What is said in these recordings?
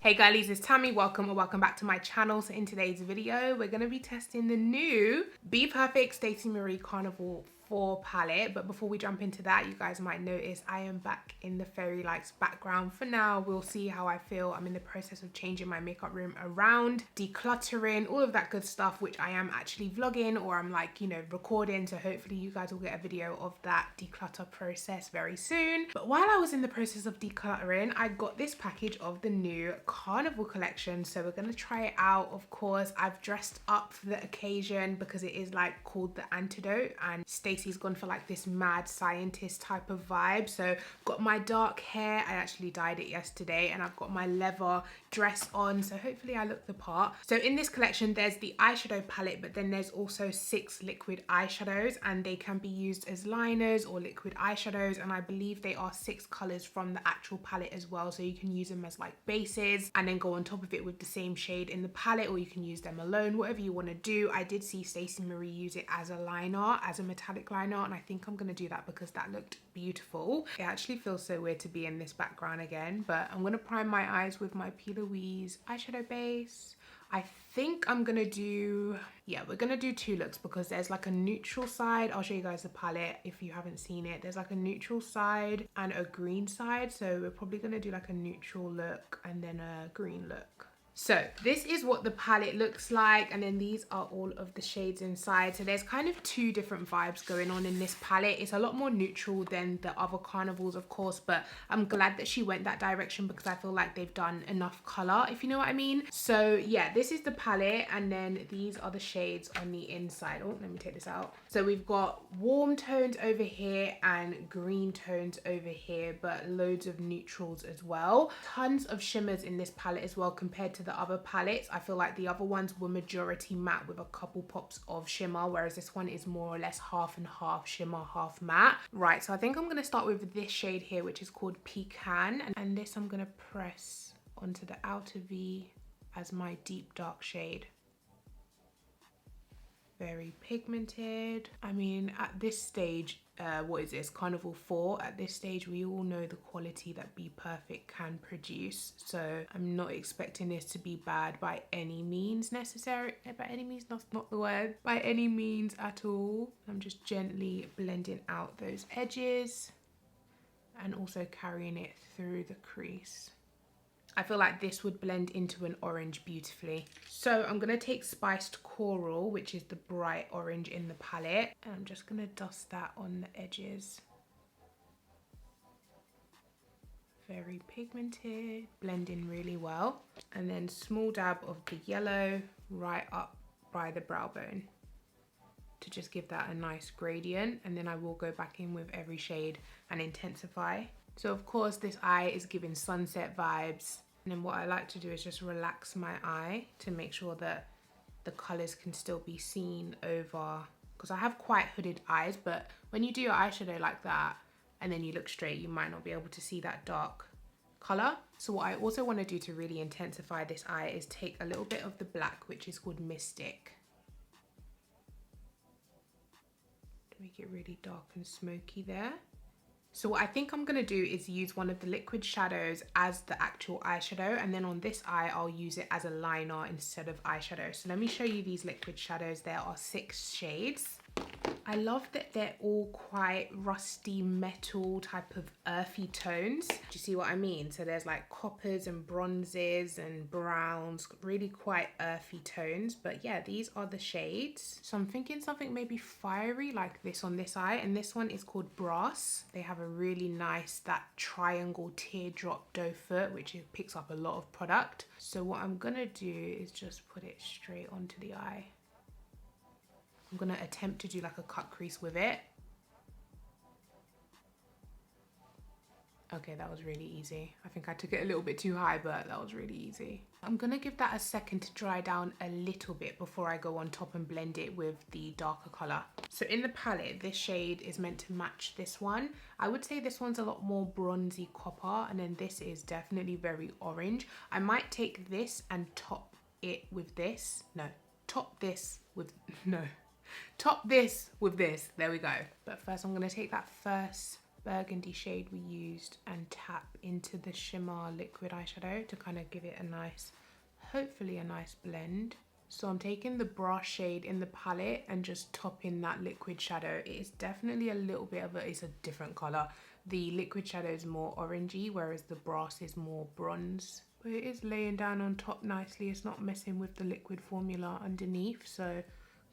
Hey girlies, it's Tammy. Welcome or welcome back to my channel. So in today's video, we're going to be testing the new Bperfect Stacey Marie Carnival 4 palette. But before we jump into that, you guys might notice I am back in the fairy lights background for now. We'll see how I feel. I'm in the process of changing my makeup room around, decluttering, all of that good stuff, which I am actually vlogging, or I'm like, you know, recording. So hopefully you guys will get a video of that declutter process very soon. But while I was in the process of decluttering, I got this package of the new Carnival collection. So we're going to try it out. Of course, I've dressed up for the occasion because it is like called the antidote, and Stacey's gone for like this mad scientist type of vibe. So got my dark hair, I actually dyed it yesterday, and I've got my leather dress on, so hopefully I look the part. So in this collection there's the eyeshadow palette, but then there's also 6 liquid eyeshadows, and they can be used as liners or liquid eyeshadows, and I believe they are 6 colors from the actual palette as well, so you can use them as like bases and then go on top of it with the same shade in the palette, or you can use them alone, whatever you want to do. I did see Stacey Marie use it as a liner, as a metallic liner, and I think I'm going to do that because that looked beautiful. It actually feels so weird to be in this background again, but I'm going to prime my eyes with my P. Louise eyeshadow base. I think I'm gonna do, yeah, we're gonna do 2 looks because there's like a neutral side. I'll show you guys the palette if you haven't seen it. There's like a neutral side and a green side, so we're probably gonna do like a neutral look and then a green look. So this is what the palette looks like, and then these are all of the shades inside. So there's kind of 2 different vibes going on in this palette. It's a lot more neutral than the other carnivals, of course, but I'm glad that she went that direction because I feel like they've done enough color, if you know what I mean. So yeah, this is the palette, and then these are the shades on the inside. Oh, let me take this out. So we've got warm tones over here and green tones over here, but loads of neutrals as well. Tons of shimmers in this palette as well compared to the other palettes. I feel like the other ones were majority matte with a couple pops of shimmer, whereas this one is more or less half and half shimmer, half matte. Right, so I think I'm going to start with this shade here, which is called Pecan, and this I'm going to press onto the outer V as my deep dark shade. Very pigmented. I mean, at this stage, what is this, Carnival 4, at this stage we all know the quality that Bperfect can produce, so I'm not expecting this to be bad by any means necessary. By any means, that's not the word. By any means at all. I'm just gently blending out those edges and also carrying it through the crease. I feel like this would blend into an orange beautifully. So I'm gonna take Spiced Coral, which is the bright orange in the palette, and I'm just gonna dust that on the edges. Very pigmented, blending really well. And then small dab of the yellow right up by the brow bone to just give that a nice gradient, and then I will go back in with every shade and intensify. So of course this eye is giving sunset vibes, and then what I like to do is just relax my eye to make sure that the colors can still be seen over, because I have quite hooded eyes, but when you do your eyeshadow like that and then you look straight, you might not be able to see that dark color. So what I also want to do to really intensify this eye is take a little bit of the black, which is called Mystic, to make it really dark and smoky there. So what I think I'm going to do is use one of the liquid shadows as the actual eyeshadow, and then on this eye I'll use it as a liner instead of eyeshadow. So let me show you these liquid shadows. There are 6 shades. I love that they're all quite rusty metal type of earthy tones. Do you see what I mean? So there's like coppers and bronzes and browns, really quite earthy tones. But yeah, these are the shades. So I'm thinking something maybe fiery like this on this eye, and this one is called Brass. They have a really nice, that triangle teardrop doe foot, which picks up a lot of product. So what I'm gonna do is just put it straight onto the eye. I'm gonna attempt to do like a cut crease with it. Okay, that was really easy. I think I took it a little bit too high, but that was really easy. I'm gonna give that a second to dry down a little bit before I go on top and blend it with the darker color. So in the palette, this shade is meant to match this one. I would say this one's a lot more bronzy copper, and then this is definitely very orange. I might take this and top it with this. No, top this with, no. Top this with this, there we go. But first I'm gonna take that first burgundy shade we used and tap into the shimmer liquid eyeshadow to kind of give it a nice, hopefully a nice blend. So I'm taking the brass shade in the palette and just topping that liquid shadow. It is definitely a little bit of it's a different color. The liquid shadow is more orangey, whereas the brass is more bronze. But it is laying down on top nicely. It's not messing with the liquid formula underneath, so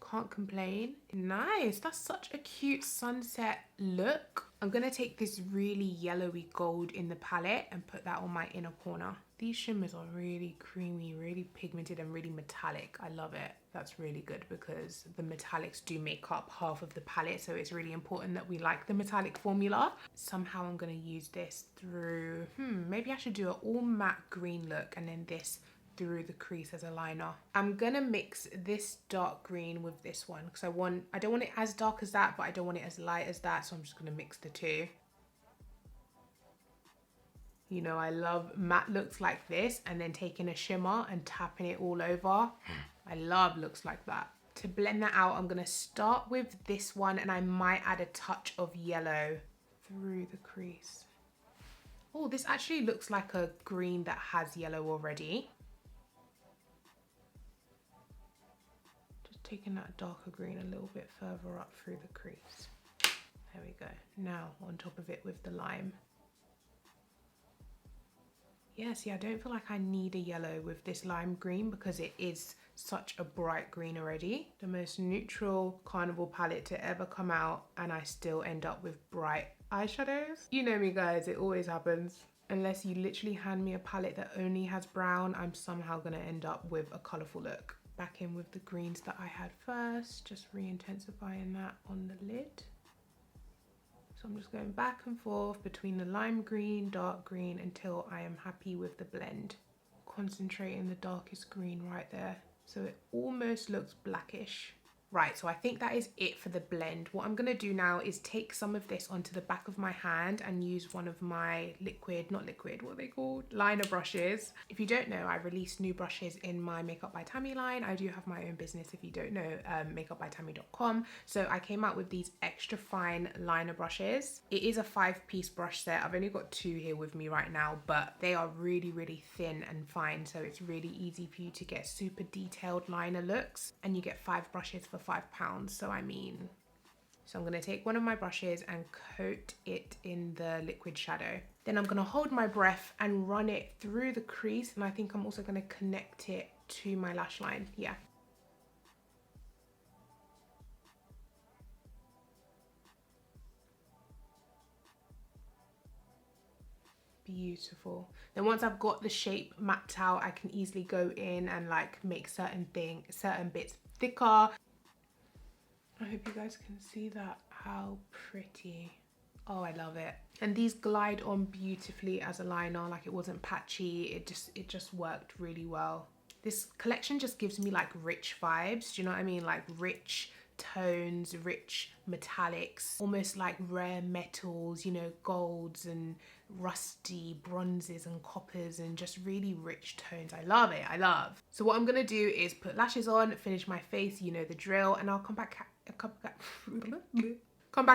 can't complain. Nice, that's such a cute sunset look. I'm gonna take this really yellowy gold in the palette and put that on my inner corner. These shimmers are really creamy, really pigmented and really metallic. I love it. That's really good because the metallics do make up half of the palette, so it's really important that we like the metallic formula. Somehow I'm gonna use this through, maybe I should do an all matte green look and then this through the crease as a liner. I'm gonna mix this dark green with this one because I don't want it as dark as that, but I don't want it as light as that, so I'm just gonna mix the two. You know, I love matte looks like this and then taking a shimmer and tapping it all over. I love looks like that. To blend that out, I'm gonna start with this one and I might add a touch of yellow through the crease. Oh, this actually looks like a green that has yellow already. Just taking that darker green a little bit further up through the crease. There we go. Now on top of it with the lime. Yeah, see, I don't feel like I need a yellow with this lime green because it is such a bright green already. The most neutral Carnival palette to ever come out and I still end up with bright eyeshadows. You know me guys, it always happens. Unless you literally hand me a palette that only has brown, I'm somehow gonna end up with a colourful look. Back in with the greens that I had first, just re-intensifying that on the lid. So I'm just going back and forth between the lime green, dark green until I am happy with the blend. Concentrating the darkest green right there. So it almost looks blackish. Right, so I think that is it for the blend. What I'm gonna do now is take some of this onto the back of my hand and use one of my not liquid, what are they called? Liner brushes. If you don't know, I release new brushes in my Makeup by Tammy line. I do have my own business, if you don't know, makeupbytammy.com. So I came out with these extra fine liner brushes. It is a 5-piece brush set. I've only got 2 here with me right now, but they are really, really thin and fine. So it's really easy for you to get super detailed liner looks, and you get 5 brushes for £5. So I mean, so I'm going to take one of my brushes and coat it in the liquid shadow. Then I'm going to hold my breath and run it through the crease, and I think I'm also going to connect it to my lash line. Yeah. Beautiful. Then once I've got the shape mapped out, I can easily go in and like make certain bits thicker. I hope you guys can see that. How pretty. Oh, I love it. And these glide on beautifully as a liner. Like, it wasn't patchy. It just worked really well. This collection just gives me like rich vibes. Do you know what I mean? Like rich tones, rich metallics, almost like rare metals, you know, golds and rusty bronzes and coppers, and just really rich tones. I love it. I love. So what I'm gonna do is put lashes on, finish my face, you know the drill, and I'll come back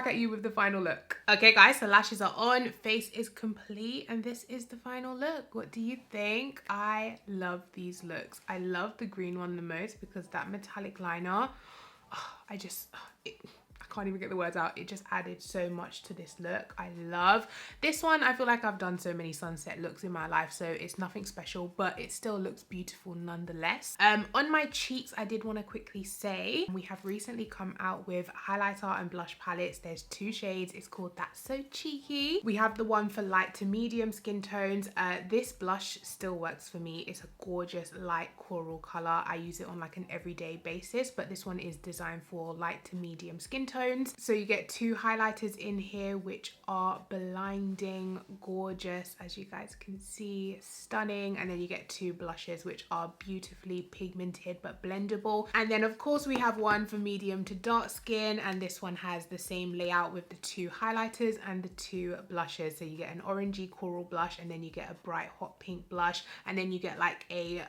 at you with the final look. Okay guys, so lashes are on, face is complete, and this is the final look. What do you think? I love these looks. I love the green one the most because that metallic liner, I can't even get the words out. It just added so much to this look. I love this one. I feel like I've done so many sunset looks in my life, so it's nothing special, but it still looks beautiful nonetheless. On my cheeks, I did want to quickly say we have recently come out with highlighter and blush palettes. There's 2 shades. It's called That's So Cheeky. We have the one for light to medium skin tones. This blush still works for me. It's a gorgeous light coral color. I use it on like an everyday basis, but this one is designed for light to medium skin tones. So you get 2 highlighters in here, which are blinding gorgeous, as you guys can see, stunning. And then you get 2 blushes, which are beautifully pigmented but blendable. And then of course we have one for medium to dark skin, and this one has the same layout with the 2 highlighters and the 2 blushes. So you get an orangey coral blush, and then you get a bright hot pink blush, and then you get like a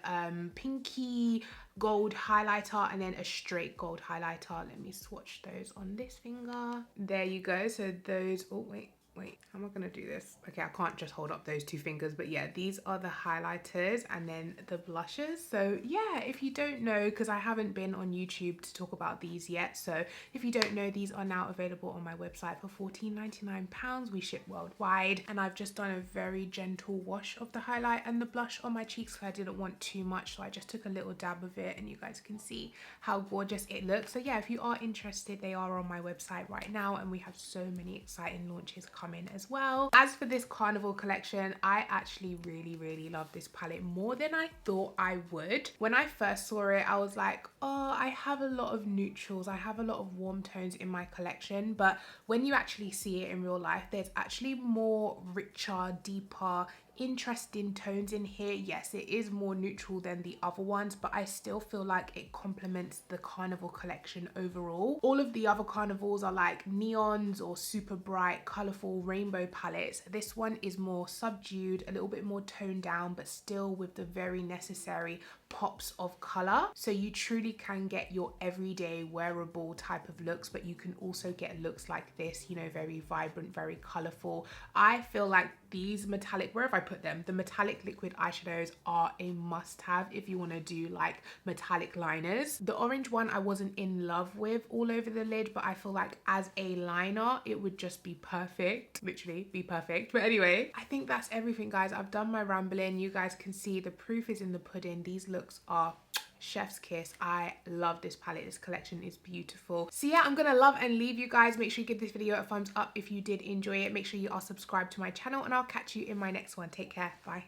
pinky gold highlighter, and then a straight gold highlighter. Let me swatch those on this finger. There you go. So those, oh wait, wait, how am I gonna do this? Okay, I can't just hold up those two fingers, but yeah, these are the highlighters and then the blushes. So yeah, if you don't know, because I haven't been on YouTube to talk about these yet, so if you don't know, these are now available on my website for £14.99. We ship worldwide, and I've just done a very gentle wash of the highlight and the blush on my cheeks because I didn't want too much, so I just took a little dab of it, and you guys can see how gorgeous it looks. So yeah, if you are interested, they are on my website right now, and we have so many exciting launches coming as well. As for this Carnival collection, I actually really love this palette more than I thought I would. When I first saw it, I was like, oh, I have a lot of neutrals, I have a lot of warm tones in my collection, but when you actually see it in real life, there's actually more richer, deeper, interesting tones in here. Yes, it is more neutral than the other ones, but I still feel like it complements the Carnival collection overall. All of the other Carnivals are like neons or super bright colorful rainbow palettes. This one is more subdued, a little bit more toned down, but still with the very necessary pops of color. So you truly can get your everyday wearable type of looks, but you can also get looks like this, you know, very vibrant, very colorful. I feel like these metallic, where have I put them? The metallic liquid eyeshadows are a must-have if you want to do like metallic liners. The orange one I wasn't in love with all over the lid, but I feel like as a liner it would just be perfect, literally be perfect. But anyway, I think that's everything, guys. I've done my rambling. You guys can see the proof is in the pudding. These looks are chef's kiss. I love this palette. This collection is beautiful. So yeah, I'm gonna love and leave you guys. Make sure you give this video a thumbs up if you did enjoy it. Make sure you are subscribed to my channel, and I'll catch you in my next one. Take care. Bye.